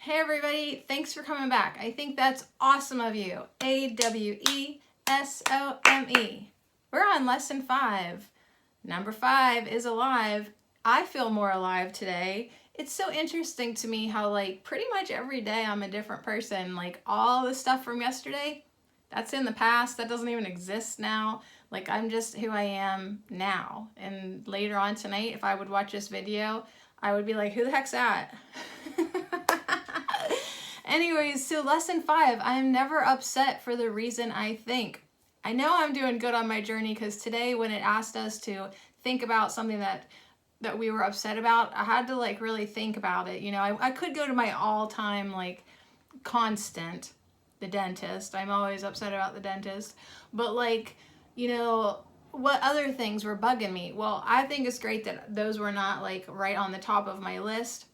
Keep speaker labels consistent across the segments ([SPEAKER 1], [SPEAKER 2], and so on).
[SPEAKER 1] Hey everybody, thanks for coming back. I think that's awesome of you. AWESOME. We're on lesson 5. Number 5 is alive. I feel more alive today. It's so interesting to me how pretty much every day I'm a different person. All the stuff from yesterday, that's in the past. That doesn't even exist now. I'm just who I am now. And later on tonight, if I would watch this video, I would be like, who the heck's that? Anyways, so lesson 5, I am never upset for the reason I think. I know I'm doing good on my journey because today when it asked us to think about something that we were upset about, I had to really think about it. I could go to my all-time constant, the dentist. I'm always upset about the dentist. But what other things were bugging me? Well, I think it's great that those were not right on the top of my list.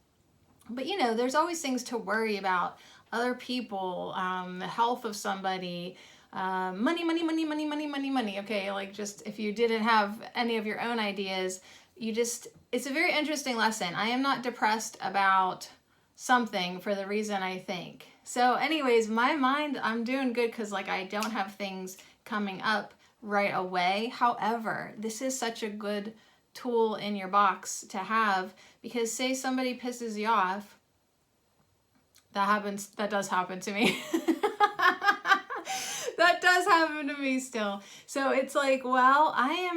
[SPEAKER 1] But there's always things to worry about. Other people, the health of somebody, money. Okay, just if you didn't have any of your own ideas, it's a very interesting lesson. I am not depressed about something for the reason I think. So anyways, my mind, I'm doing good because I don't have things coming up right away. However, this is such a good tool in your box to have, because say somebody pisses you off, that does happen to me. That does happen to me still. So it's well, I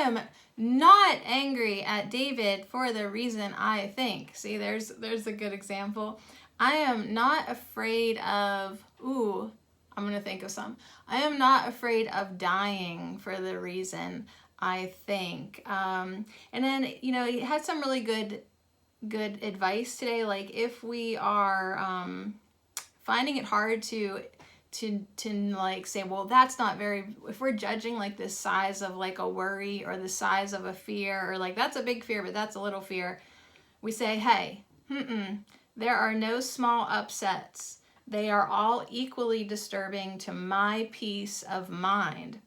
[SPEAKER 1] am not angry at David for the reason I think. See, there's a good example. I am not afraid of, I'm going to think of some. I am not afraid of dying for the reason I think. And then, he had some really good advice today. If we are finding it hard to say, well, that's not very, if we're judging the size of a worry or the size of a fear, or that's a big fear, but that's a little fear, we say, hey, there are no small upsets. They are all equally disturbing to my peace of mind.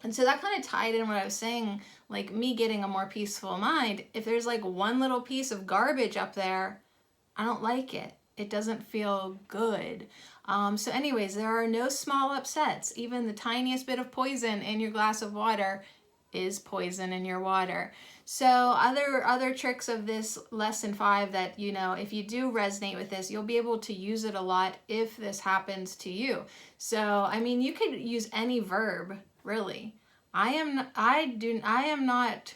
[SPEAKER 1] And so that kind of tied in what I was saying, me getting a more peaceful mind. If there's one little piece of garbage up there, I don't like it. It doesn't feel good. So anyways, there are no small upsets. Even the tiniest bit of poison in your glass of water is poison in your water. So other tricks of this lesson 5 that, if you do resonate with this, you'll be able to use it a lot if this happens to you. So, you could use any verb, really. I am not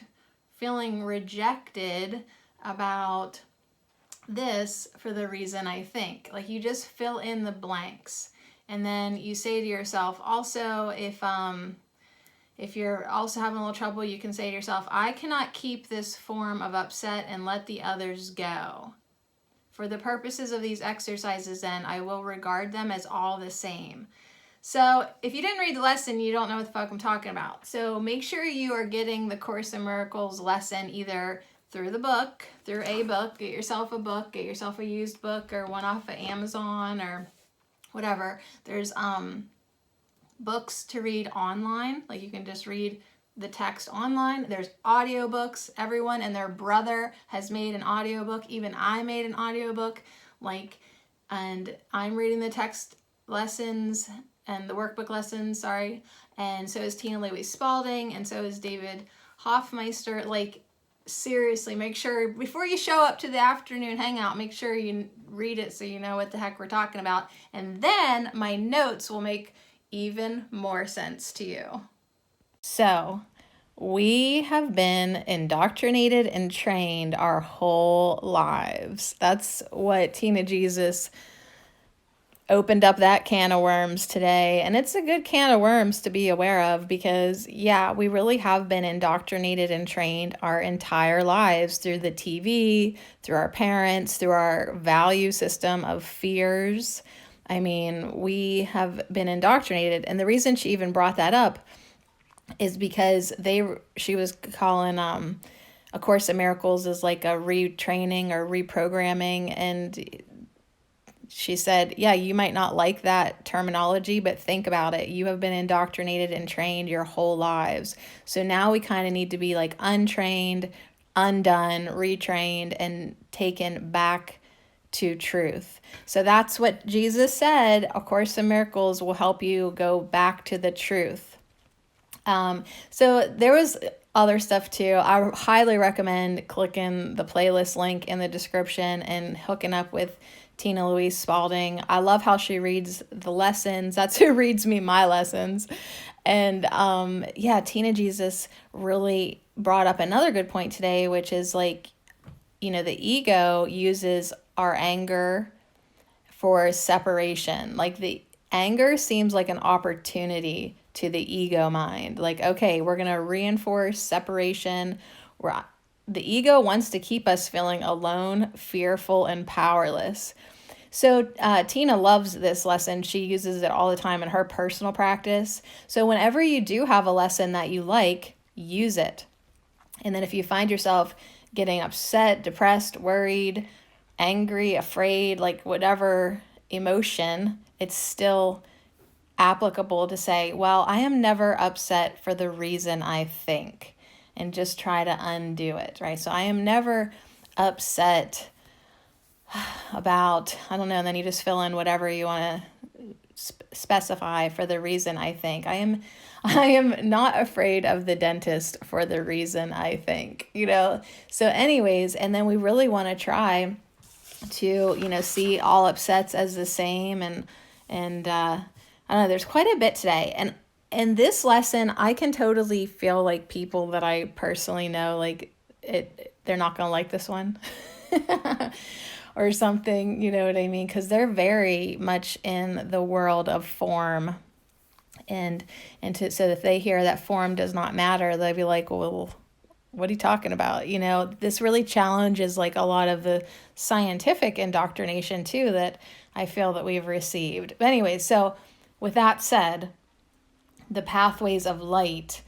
[SPEAKER 1] feeling rejected about this for the reason I think. You just fill in the blanks. And then you say to yourself, also, if you're also having a little trouble, you can say to yourself, I cannot keep this form of upset and let the others go. For the purposes of these exercises, then, I will regard them as all the same. So if you didn't read the lesson, you don't know what the fuck I'm talking about. So make sure you are getting the Course in Miracles lesson either through the book, through a book. Get yourself a book, get yourself a used book or one off of Amazon or whatever. There's books to read online. You can just read the text online. There's audiobooks. Everyone and their brother has made an audiobook. Even I made an audiobook. And I'm reading the text lessons and the workbook lessons, and so is Tina Lewy Spalding, and so is David Hoffmeister. Seriously, make sure before you show up to the afternoon hangout, make sure you read it so you know what the heck we're talking about, and then my notes will make even more sense to you. So we have been indoctrinated and trained our whole lives. That's what Tina Jesus opened up that can of worms today. And it's a good can of worms to be aware of because, yeah, we really have been indoctrinated and trained our entire lives through the TV, through our parents, through our value system of fears. We have been indoctrinated. And the reason she even brought that up is because she was calling A Course in Miracles as a retraining or reprogramming, and she said, yeah, you might not like that terminology, but think about it. You have been indoctrinated and trained your whole lives. So now we kind of need to be untrained, undone, retrained, and taken back to truth. So that's what Jesus said. A Course in Miracles will help you go back to the truth. So there was other stuff too. I highly recommend clicking the playlist link in the description and hooking up with Tina Louise Spalding. I love how she reads the lessons. That's who reads me my lessons. And Tina Jesus really brought up another good point today, which is like, the ego uses our anger for separation. Like the anger seems like an opportunity to the ego mind. Like, okay, we're going to reinforce separation. The ego wants to keep us feeling alone, fearful, and powerless. So Tina loves this lesson. She uses it all the time in her personal practice. So whenever you do have a lesson that you like, use it. And then if you find yourself getting upset, depressed, worried, angry, afraid, like whatever emotion, it's still applicable to say, well, I am never upset for the reason I think, and just try to undo it, right? So I am never upset about, I don't know, and then you just fill in whatever you want to specify for the reason I think. I am not afraid of the dentist for the reason I think, So anyways, and then we really want to try to, see all upsets as the same. And I don't know, there's quite a bit today. And in this lesson, I can totally feel like people that I personally know, like they're not going to like this one or something, you know what I mean? Because they're very much in the world of form. So if they hear that form does not matter, they'll be like, well, what are you talking about? This really challenges like a lot of the scientific indoctrination too that I feel that we've received. But anyway, so with that said, the pathways of light,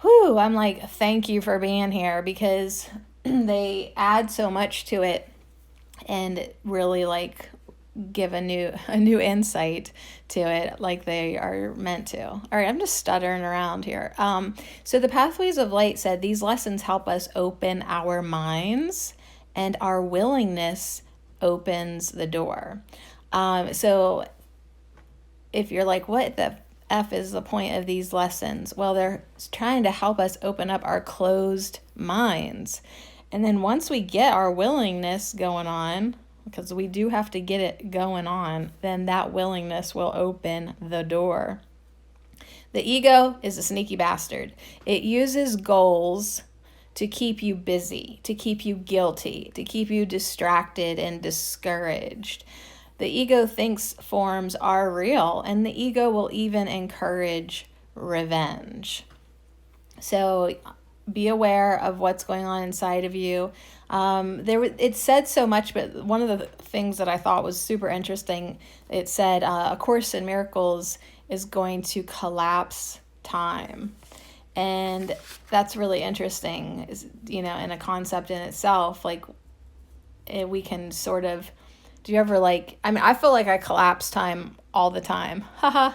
[SPEAKER 1] I'm like, thank you for being here, because they add so much to it and really like give a new insight to it, like they are meant to. All right, I'm just stuttering around here. So the pathways of light said these lessons help us open our minds, and our willingness opens the door. So if you're like, what the F is the point of these lessons? Well, they're trying to help us open up our closed minds. And then once we get our willingness going on, because we do have to get it going on, then that willingness will open the door. The ego is a sneaky bastard. It uses goals to keep you busy, to keep you guilty, to keep you distracted and discouraged. The ego thinks forms are real, and the ego will even encourage revenge. So be aware of what's going on inside of you. It said so much, but one of the things that I thought was super interesting, it said A Course in Miracles is going to collapse time. And that's really interesting, in a concept in itself. Like, we can sort of, do you ever I feel like I collapse time all the time. Haha.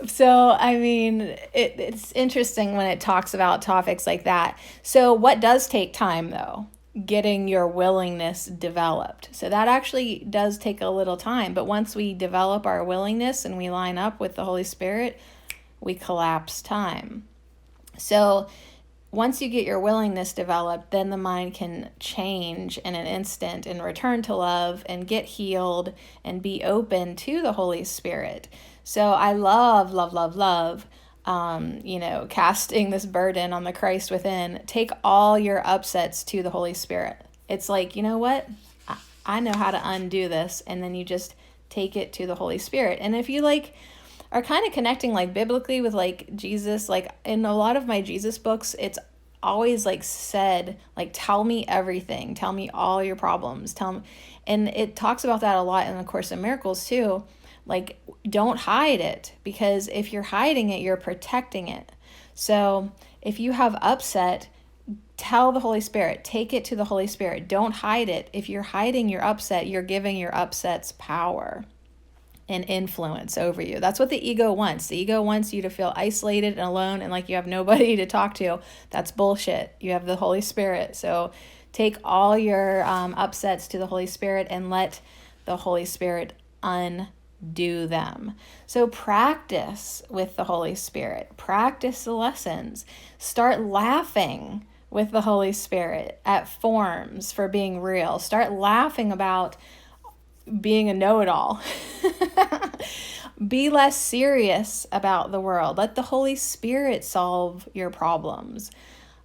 [SPEAKER 1] So, it's interesting when it talks about topics like that. So what does take time, though? Getting your willingness developed. So that actually does take a little time. But once we develop our willingness and we line up with the Holy Spirit, we collapse time. So once you get your willingness developed, then the mind can change in an instant and return to love and get healed and be open to the Holy Spirit. So I love, casting this burden on the Christ within. Take all your upsets to the Holy Spirit. It's like, you know what? I know how to undo this. And then you just take it to the Holy Spirit. And if you are kind of connecting biblically with Jesus, in a lot of my Jesus books, it's always said, tell me everything, tell me all your problems, tell me. And it talks about that a lot in the Course in Miracles too. Don't hide it, because if you're hiding it, you're protecting it. So if you have upset, tell the Holy Spirit, take it to the Holy Spirit. Don't hide it. If you're hiding your upset, you're giving your upsets power and influence over you. That's what the ego wants. The ego wants you to feel isolated and alone and like you have nobody to talk to. That's bullshit. You have the Holy Spirit. So Take all your upsets to the Holy Spirit and let the Holy Spirit undo them. So practice with the Holy Spirit. Practice the lessons. Start laughing with the Holy Spirit at forms for being real. Start laughing about being a know-it-all. Be less serious about the world. Let the Holy Spirit solve your problems.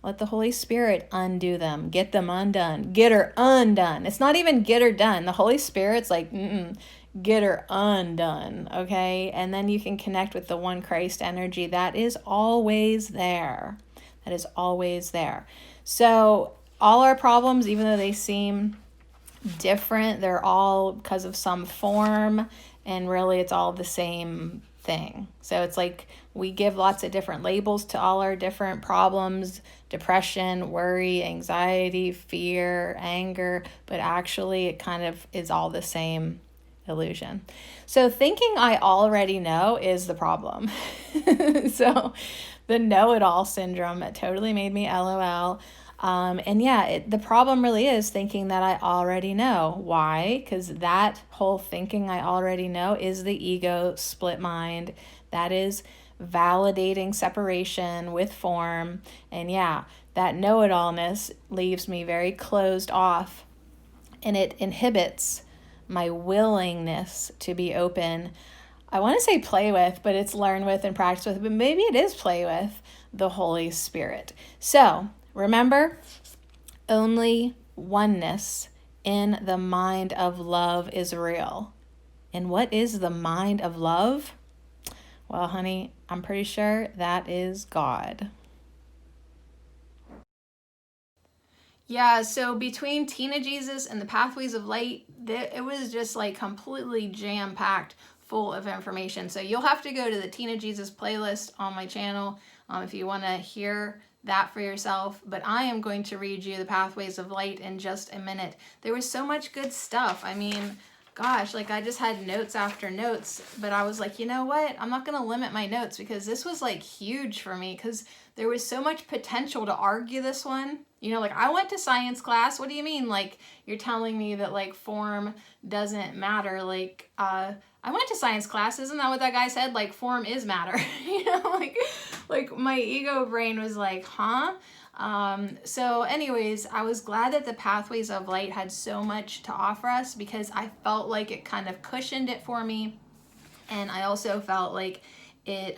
[SPEAKER 1] Let the Holy Spirit undo them. Get them undone. Get her undone. It's not even get her done. The Holy Spirit's like, get her undone, okay? And then you can connect with the one Christ energy that is always there. That is always there. So all our problems, even though they seem different, they're all because of some form, and really it's all the same thing. So it's like we give lots of different labels to all our different problems: depression, worry, anxiety, fear, anger, but actually it kind of is all the same illusion. So thinking I already know is the problem. So the know-it-all syndrome, it totally made me LOL. And yeah, the problem really is thinking that I already know. Why? Because that whole thinking I already know is the ego split mind. That is validating separation with form. And yeah, that know-it-allness leaves me very closed off, and it inhibits my willingness to be open. I want to say play with, but it's learn with and practice with, but maybe it is play with the Holy Spirit. So remember, only oneness in the mind of love is real. And what is the mind of love? Well, honey, I'm pretty sure that is God. Yeah, so between Tina Jesus and the Pathways of Light, it was just like completely jam-packed full of information. So you'll have to go to the Tina Jesus playlist on my channel if you want to hear that for yourself. But I am going to read you the Pathways of Light in just a minute. There was so much good stuff. I mean, gosh, like I just had notes after notes, but I was like, you know what? I'm not going to limit my notes because this was like huge for me because there was so much potential to argue this one. You know, like I went to science class. What do you mean? Like you're telling me that like form doesn't matter? Like, I went to science class. Isn't that what that guy said? Like form is matter. You know, like my ego brain was like, huh? So anyways, I was glad that the Pathways of Light had so much to offer us because I felt like it kind of cushioned it for me. And I also felt like it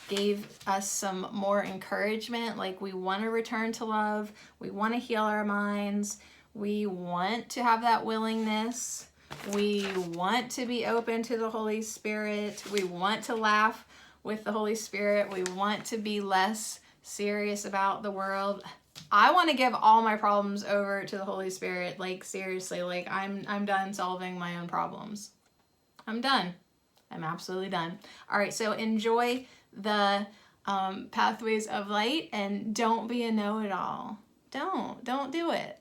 [SPEAKER 1] gave us some more encouragement. Like we want to return to love. We want to heal our minds. We want to have that willingness. We want to be open to the Holy Spirit. We want to laugh with the Holy Spirit. We want to be less serious about the world. I want to give all my problems over to the Holy Spirit. Like seriously, like I'm done solving my own problems. I'm done. I'm absolutely done. All right, so enjoy the Pathways of Light and don't be a know-it-all. Don't do it.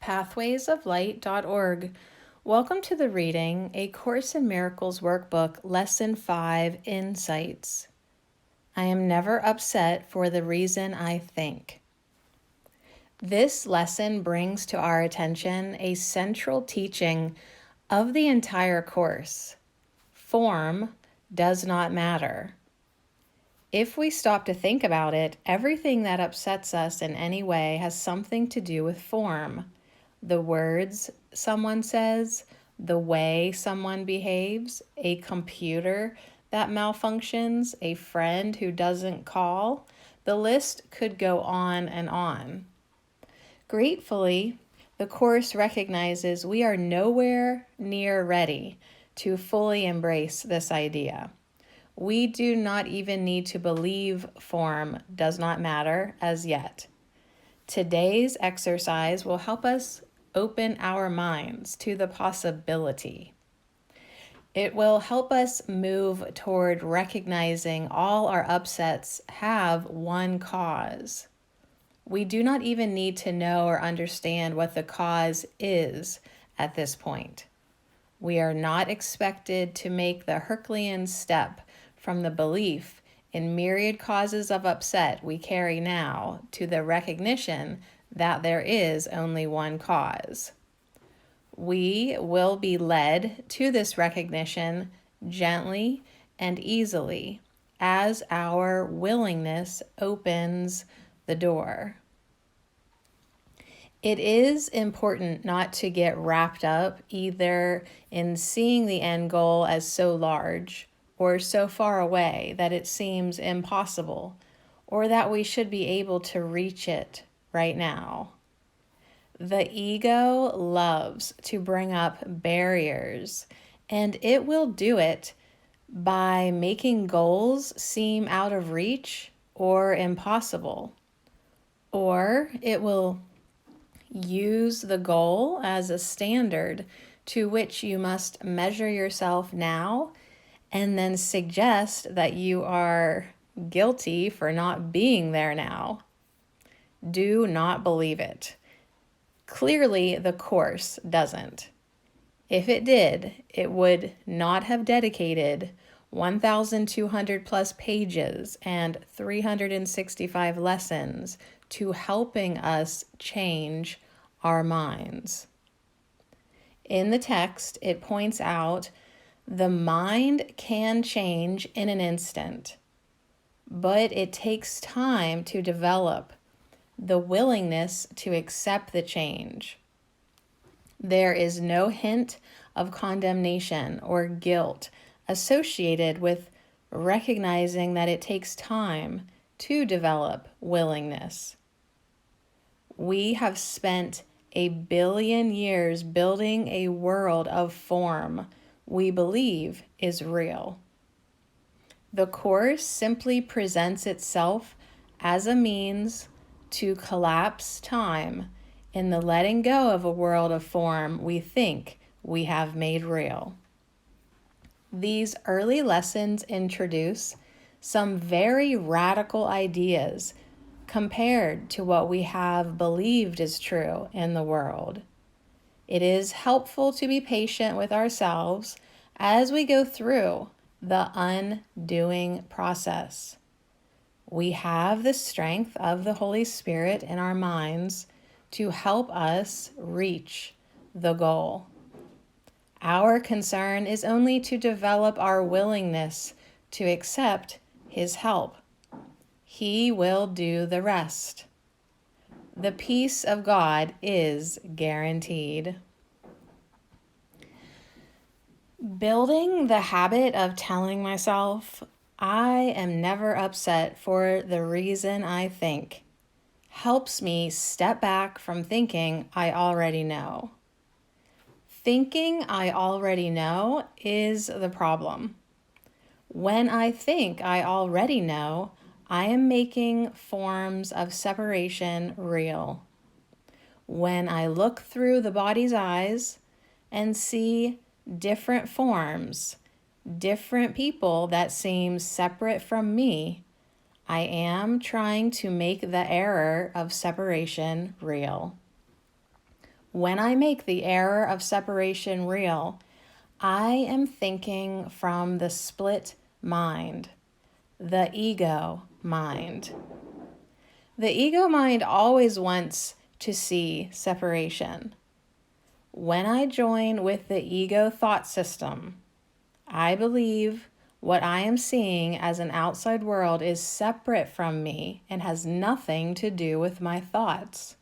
[SPEAKER 1] Pathwaysoflight.org. Welcome to the reading, A Course in Miracles Workbook, Lesson 5, Insights. I am never upset for the reason I think. This lesson brings to our attention a central teaching of the entire course. Form does not matter. If we stop to think about it, everything that upsets us in any way has something to do with form. The words someone says, the way someone behaves, a computer that malfunctions, a friend who doesn't call. The list could go on and on. Gratefully, the Course recognizes we are nowhere near ready to fully embrace this idea. We do not even need to believe form does not matter as yet. Today's exercise will help us open our minds to the possibility. It will help us move toward recognizing all our upsets have one cause. We do not even need to know or understand what the cause is at this point. We are not expected to make the Herculean step from the belief in myriad causes of upset we carry now to the recognition that there is only one cause. We will be led to this recognition gently and easily as our willingness opens the door. It is important not to get wrapped up either in seeing the end goal as so large or so far away that it seems impossible, or that we should be able to reach it right now. The ego loves to bring up barriers, and it will do it by making goals seem out of reach or impossible. Or it will use the goal as a standard to which you must measure yourself now, and then suggest that you are guilty for not being there now. Do not believe it. Clearly, the Course doesn't. If it did, it would not have dedicated 1,200 plus pages and 365 lessons to helping us change our minds. In the text, it points out the mind can change in an instant, but it takes time to develop the willingness to accept the change. There is no hint of condemnation or guilt associated with recognizing that it takes time to develop willingness. We have spent 1 billion years building a world of form we believe is real. The Course simply presents itself as a means to collapse time in the letting go of a world of form we think we have made real. These early lessons introduce some very radical ideas compared to what we have believed is true in the world. It is helpful to be patient with ourselves as we go through the undoing process. We have the strength of the Holy Spirit in our minds to help us reach the goal. Our concern is only to develop our willingness to accept His help. He will do the rest. The peace of God is guaranteed. Building the habit of telling myself, I am never upset for the reason I think, helps me step back from thinking I already know. Thinking I already know is the problem. When I think I already know, I am making forms of separation real. When I look through the body's eyes and see different forms, different people that seem separate from me, I am trying to make the error of separation real. When I make the error of separation real, I am thinking from the split mind, the ego mind. The ego mind always wants to see separation. When I join with the ego thought system, I believe what I am seeing as an outside world is separate from me and has nothing to do with my thoughts.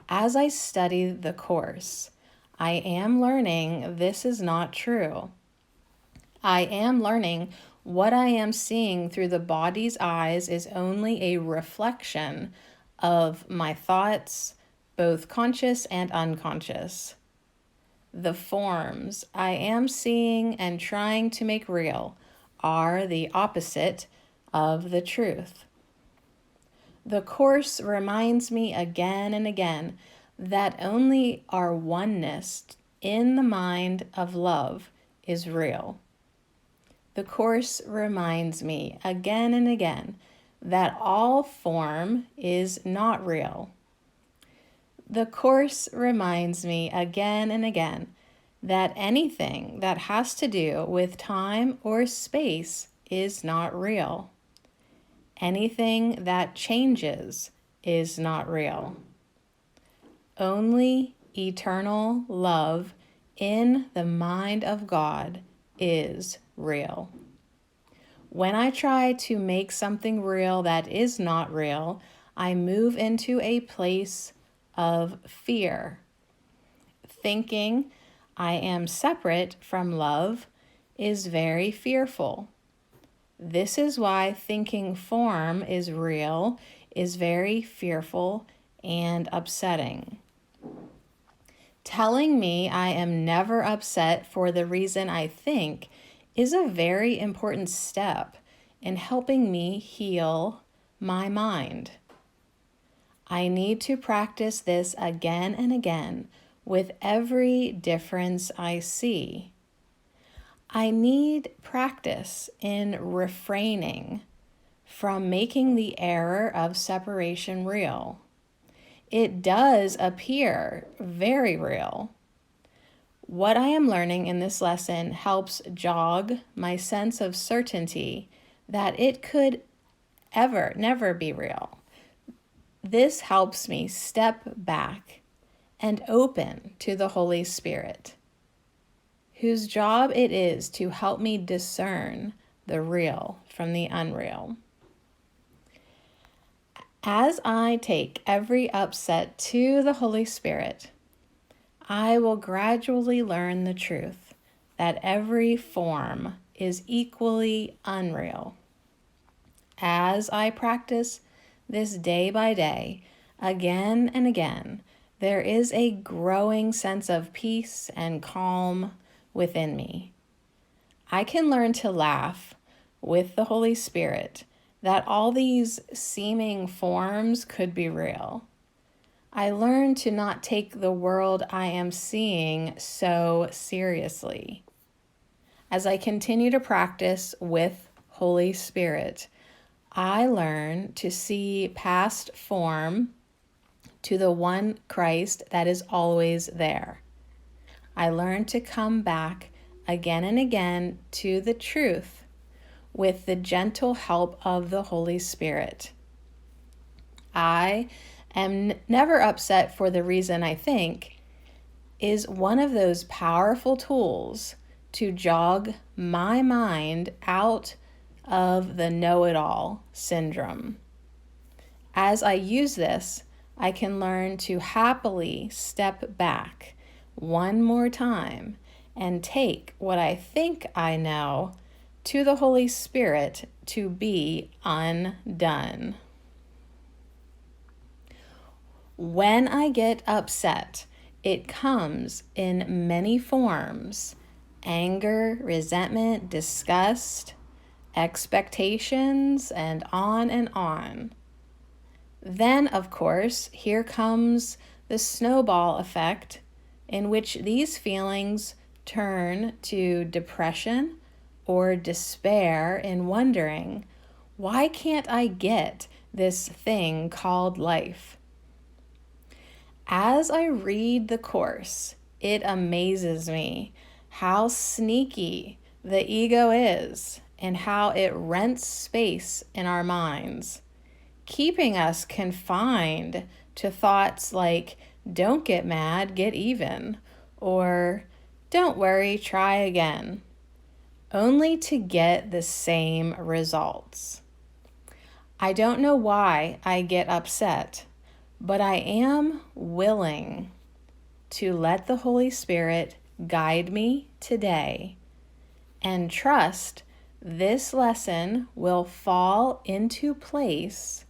[SPEAKER 1] As I study the Course, I am learning this is not true. I am learning what I am seeing through the body's eyes is only a reflection of my thoughts, both conscious and unconscious. The forms I am seeing and trying to make real are the opposite of the truth. The Course reminds me again and again that only our oneness in the mind of love is real. The Course reminds me again and again that all form is not real. The Course reminds me again and again that anything that has to do with time or space is not real. Anything that changes is not real. Only eternal love in the mind of God is real. When I try to make something real that is not real, I move into a place of fear. Thinking I am separate from love is very fearful. This is why thinking form is real is very fearful and upsetting. Telling me I am never upset for the reason I think is a very important step in helping me heal my mind. I need to practice this again and again with every difference I see. I need practice in refraining from making the error of separation real. It does appear very real. What I am learning in this lesson helps jog my sense of certainty that it could never be real. This helps me step back and open to the Holy Spirit, whose job it is to help me discern the real from the unreal. As I take every upset to the Holy Spirit, I will gradually learn the truth that every form is equally unreal. As I practice this day by day, again and again, there is a growing sense of peace and calm within me. I can learn to laugh with the Holy Spirit that all these seeming forms could be real. I learn to not take the world I am seeing so seriously. As I continue to practice with Holy Spirit, I learn to see past form to the one Christ that is always there. I learn to come back again and again to the truth with the gentle help of the Holy Spirit. I am never upset for the reason I think is one of those powerful tools to jog my mind out of the know-it-all syndrome. As I use this, I can learn to happily step back one more time and take what I think I know to the Holy Spirit to be undone. When I get upset, it comes in many forms: anger, resentment, disgust, expectations, and on and on. Then, of course, here comes the snowball effect, in which these feelings turn to depression or despair in wondering, why can't I get this thing called life? As I read the Course, it amazes me how sneaky the ego is and how it rents space in our minds, keeping us confined to thoughts like, don't get mad, get even, or don't worry, try again, only to get the same results. I don't know why I get upset, but I am willing to let the Holy Spirit guide me today and trust this lesson will fall into place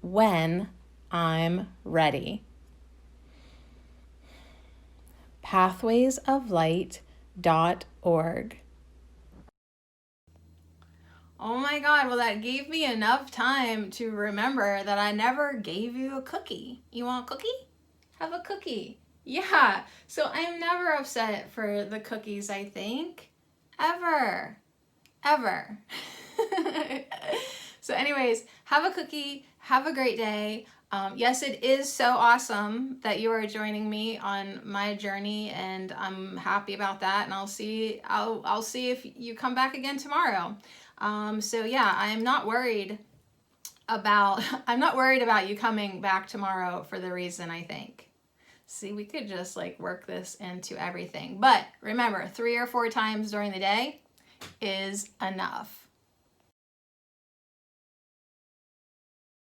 [SPEAKER 1] when I'm ready. pathwaysoflight.org. Oh my God, well, that gave me enough time to remember that I never gave you a cookie. You want a cookie? Have a cookie. Yeah, so I'm never upset for the cookies, I think. Ever. So anyways, have a cookie. Have a great day. Yes, it is so awesome that you are joining me on my journey, and I'm happy about that. And I'll see if you come back again tomorrow. So yeah, I'm not worried I'm not worried about you coming back tomorrow for the reason I think. See, we could just like work this into everything. But remember, 3 or 4 times during the day is enough.